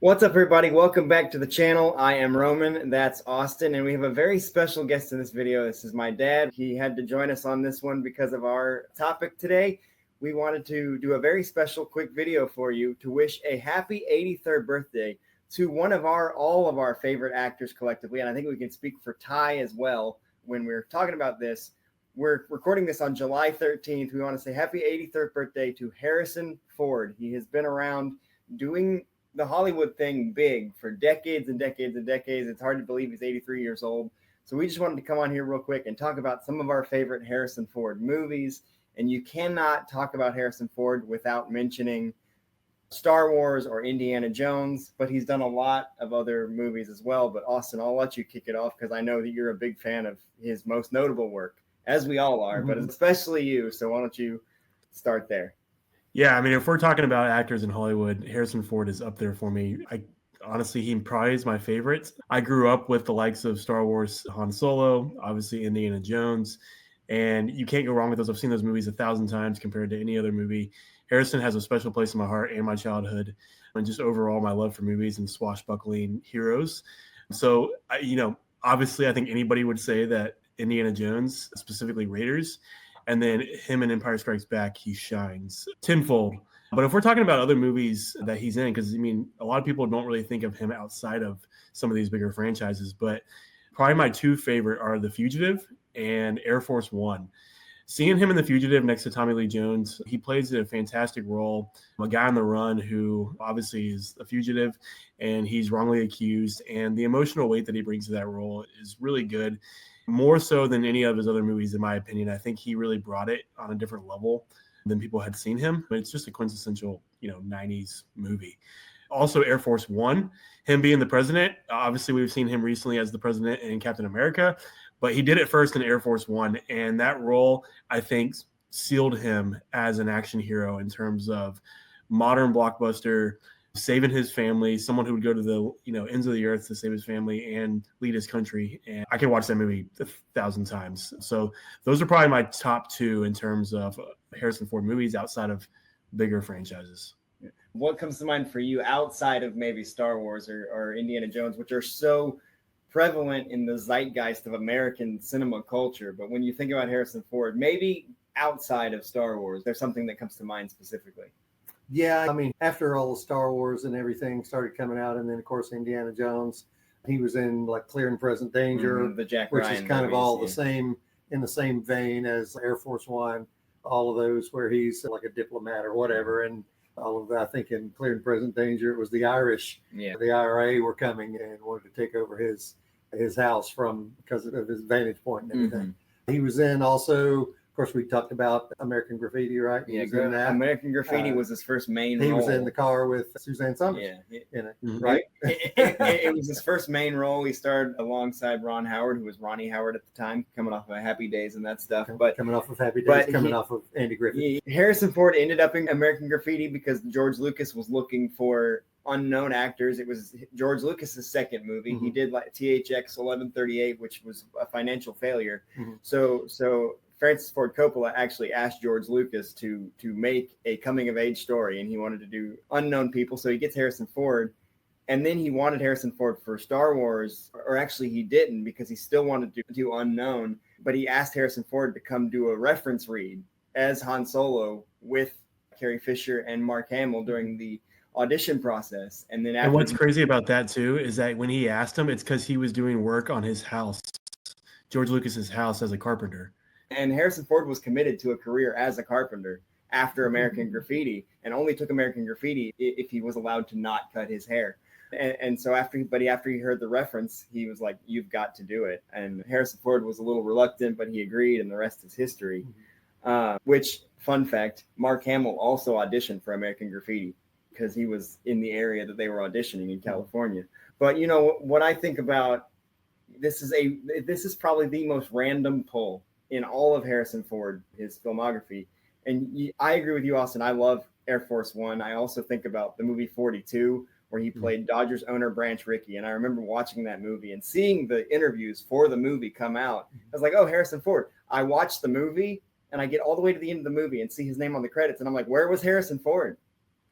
What's up, everybody? Welcome back to the channel. I am Roman, that's Austin, and we have a very special guest in this video. This is my dad. He had to join us on this one because of our topic today. We wanted to do a very special quick video for you to wish a happy 83rd birthday to all of our favorite actors collectively, and I think we can speak for Ty as well when we're talking about this. We're recording this on July 13th. We want to say happy 83rd birthday to Harrison Ford. He has been around doing the Hollywood thing big for decades and decades and decades. It's hard to believe he's 83 years old. So we just wanted to come on here real quick and talk about some of our favorite Harrison Ford movies. And you cannot talk about Harrison Ford without mentioning Star Wars or Indiana Jones, but he's done a lot of other movies as well. But Austin, I'll let you kick it off because I know that you're a big fan of his most notable work, as we all are, but especially you. So why don't you start there? Yeah, I mean, if we're talking about actors in Hollywood, Harrison Ford is up there for me. Honestly, he probably is my favorite. I grew up with the likes of Star Wars, Han Solo, obviously Indiana Jones, and you can't go wrong with those. I've seen those movies 1,000 times compared to any other movie. Harrison has a special place in my heart and my childhood, and just overall my love for movies and swashbuckling heroes. So, obviously, I think anybody would say that Indiana Jones, specifically Raiders, and then him in Empire Strikes Back, he shines tenfold. But if we're talking about other movies that he's in, because, a lot of people don't really think of him outside of some of these bigger franchises, but probably my two favorite are The Fugitive and Air Force One. Seeing him in The Fugitive next to Tommy Lee Jones, he plays a fantastic role, a guy on the run who obviously is a fugitive and he's wrongly accused. And the emotional weight that he brings to that role is really good. More so than any of his other movies, in my opinion. I think he really brought it on a different level than people had seen him. But it's just a quintessential, 90s movie. Also, Air Force One, him being the president. Obviously, we've seen him recently as the president in Captain America, but he did it first in Air Force One. And that role, I think, sealed him as an action hero in terms of modern blockbuster, saving his family, someone who would go to the ends of the earth to save his family and lead his country. And I can watch that movie 1,000 times. So those are probably my top two in terms of Harrison Ford movies outside of bigger franchises. What comes to mind for you outside of maybe Star Wars or Indiana Jones, which are so prevalent in the zeitgeist of American cinema culture? But when you think about Harrison Ford, maybe outside of Star Wars, there's something that comes to mind specifically. Yeah, after all the Star Wars and everything started coming out, and then, of course, Indiana Jones, he was in like Clear and Present Danger, the Jack which Ryan is kind movies, of all the same, in the same vein as Air Force One, all of those where he's like a diplomat or whatever. And all of that, I think in Clear and Present Danger, it was the Irish, the IRA were coming and wanted to take over his house because of his vantage point and everything. He was in also, of course, we talked about American Graffiti, right? He was in that. American Graffiti was his first main role. He was in the car with Suzanne Summers in it, right? It was his first main role. He starred alongside Ron Howard, who was Ronnie Howard at the time, coming off of Happy Days and that stuff. Coming off of Happy Days, off of Andy Griffith. Harrison Ford ended up in American Graffiti because George Lucas was looking for unknown actors. It was George Lucas's second movie. He did like THX 1138, which was a financial failure. So Francis Ford Coppola actually asked George Lucas to make a coming-of-age story, and he wanted to do unknown people. So he gets Harrison Ford, and then he wanted Harrison Ford for Star Wars, or actually he didn't because he still wanted to do unknown, but he asked Harrison Ford to come do a reference read as Han Solo with Carrie Fisher and Mark Hamill during the audition process. And then and what's crazy about that, too, is that when he asked him, it's because he was doing work on his house, George Lucas's house, as a carpenter. And Harrison Ford was committed to a career as a carpenter after American Graffiti, and only took American Graffiti if he was allowed to not cut his hair. And so after he heard the reference, he was like, "You've got to do it." And Harrison Ford was a little reluctant, but he agreed, and the rest is history. Which, fun fact, Mark Hamill also auditioned for American Graffiti because he was in the area that they were auditioning in California. But what I think about this is probably the most random pull in all of Harrison Ford, his filmography. And I agree with you, Austin. I love Air Force One. I also think about the movie 42, where he played Dodgers owner Branch Rickey. And I remember watching that movie and seeing the interviews for the movie come out. I was like, oh, Harrison Ford. I watched the movie, and I get all the way to the end of the movie and see his name on the credits. And I'm like, where was Harrison Ford?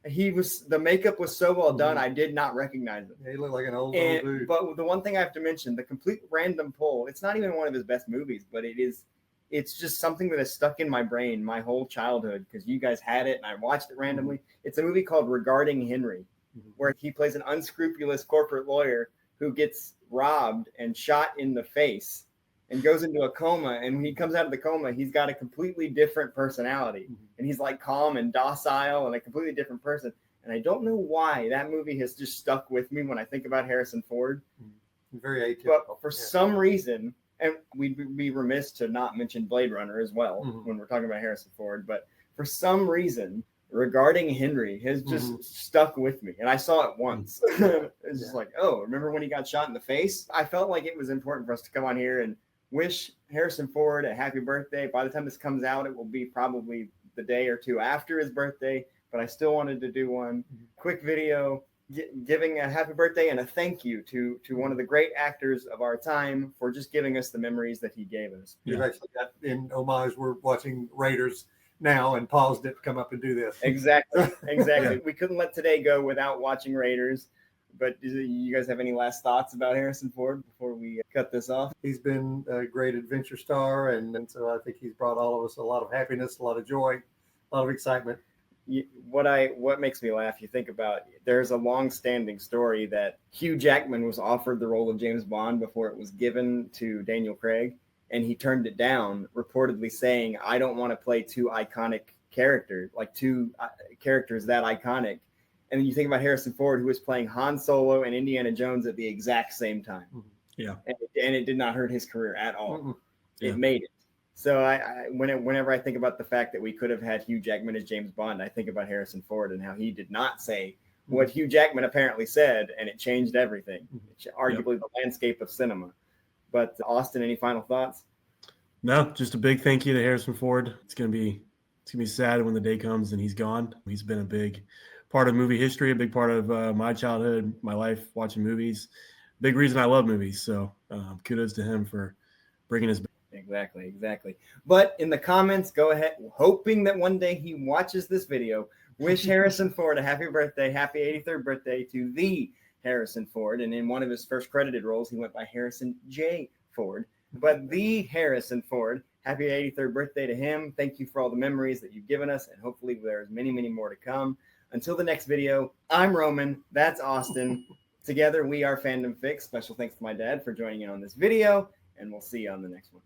The makeup was so well done, I did not recognize him. Yeah, he looked like an old dude. But the one thing I have to mention, the complete random pull, it's not even one of his best movies, but it's just something that has stuck in my brain my whole childhood because you guys had it and I watched it randomly. It's a movie called Regarding Henry, where he plays an unscrupulous corporate lawyer who gets robbed and shot in the face and goes into a coma. And when he comes out of the coma, he's got a completely different personality. And he's like calm and docile and a completely different person. And I don't know why that movie has just stuck with me when I think about Harrison Ford. Very atypical. But for some reason, and we'd be remiss to not mention Blade Runner as well when we're talking about Harrison Ford. But for some reason, Regarding Henry has just stuck with me. And I saw it once. It's just like, oh, remember when he got shot in the face? I felt like it was important for us to come on here and wish Harrison Ford a happy birthday. By the time this comes out, it will be probably the day or two after his birthday. But I still wanted to do one quick video giving a happy birthday and a thank you to one of the great actors of our time for just giving us the memories that he gave us. We've actually got in homage, we're watching Raiders now and paused it to come up and do this. Exactly. We couldn't let today go without watching Raiders. But do you guys have any last thoughts about Harrison Ford before we cut this off? He's been a great adventure star, and so I think he's brought all of us a lot of happiness, a lot of joy, a lot of excitement. What makes me laugh, you think about, there's a long-standing story that Hugh Jackman was offered the role of James Bond before it was given to Daniel Craig, and he turned it down, reportedly saying, I don't want to play two iconic characters, like two characters that iconic. And then you think about Harrison Ford, who was playing Han Solo and Indiana Jones at the exact same time. Yeah. And it did not hurt his career at all. It made it. So whenever I think about the fact that we could have had Hugh Jackman as James Bond, I think about Harrison Ford and how he did not say what Hugh Jackman apparently said, and it changed everything. Arguably the landscape of cinema. But Austin, any final thoughts? No, just a big thank you to Harrison Ford. It's gonna be sad when the day comes and he's gone. He's been a big part of movie history, a big part of my childhood, my life, watching movies. Big reason I love movies. So kudos to him for bringing us back. Exactly. But in the comments, go ahead, hoping that one day he watches this video, wish Harrison Ford a happy birthday, happy 83rd birthday to the Harrison Ford. And in one of his first credited roles, he went by Harrison J. Ford. But the Harrison Ford, happy 83rd birthday to him. Thank you for all the memories that you've given us, and hopefully there's many, many more to come. Until the next video, I'm Roman. That's Austin. Together, we are Fandom Fix. Special thanks to my dad for joining in on this video, and we'll see you on the next one.